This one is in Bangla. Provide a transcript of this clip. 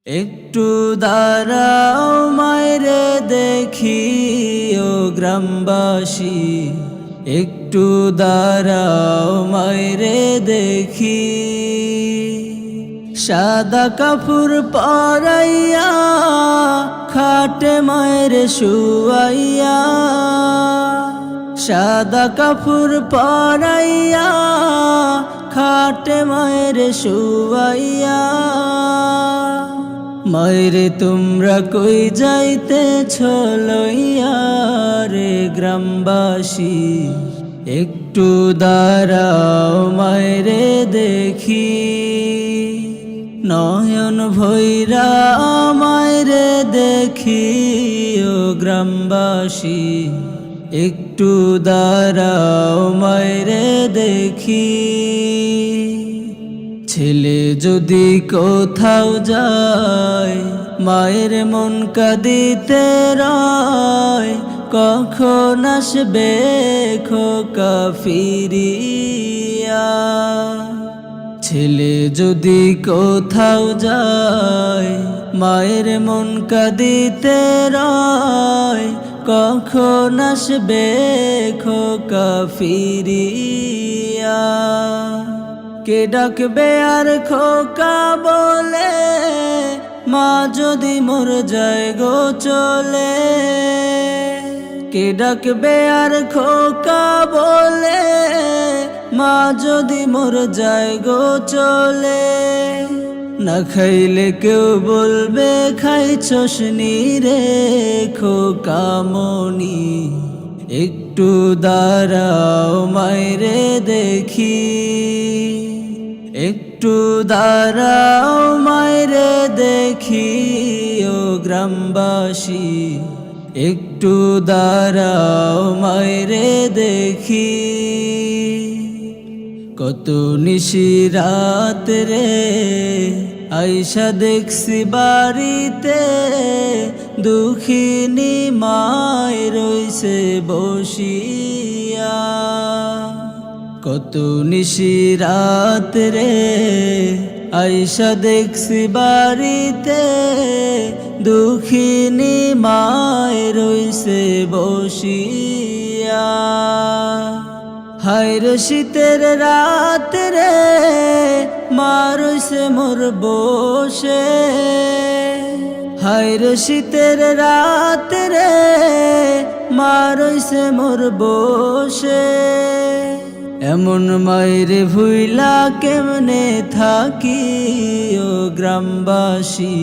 একটু দাঁড়াও মায়রে দেখি ও গ্রামবাসী, একটু দাঁড়াও মায়রে দেখি। সাদা কাপড় পরাইয়া খাটে মায়ের শুয়াইয়া, সাদা কাপড় পরাইয়া খাটে মায়ের শুয়াইয়া। মায়েরে তোমরা কই যাইতেছ লইয়া রে গ্রামবাসী, একটু দাঁড়াও মায়েরে দেখি। নয়ন ভৈরা মায়েরে দেখি ও গ্রামবাসী, একটু দাঁড়াও মায়েরে দেখি। ছেলে যদি কোথাও যায় মায়ের মন কাঁদিতে রয়, কখন আসবে খোকা ফিরিয়া। ছেলে যদি কোথাও যায় মায়ের মন কাঁদিতে রয়, কখন আসবে খোকা ফিরিয়া। কে ডাকবে আর খোকা বলে, মা যদি মোর যায় গো চলে। কে ডাকবে আর খোকা বলে, মা যদি মোর যায় গো চলে। না খাইলে কেউ বলবে খাইছস নি রে খোকা মনি, একটু দাঁড়াও মায়েরে দেখি। একটু দাঁড়াও মায়েরে দেখি ও গ্রামবাসী, একটু দাঁড়াও মায়েরে দেখি। কত নিশি রাত রে আইসা দেখছি বাড়িতে, দুঃখিনী মায় রইছে বসিয়া। কত নিশি রাত রে আইসা দেখছি বাড়িতে, দুঃখিনী মায় রইছে বসিয়া। হায়রে শীতের রাত রে মা রইছে মোর বসে। হায়রে শীতের রাত রে মা রইছে মোর বসে। এমন মায়েরে ভুইলা কেমনে থাকি ও গ্রামবাসী।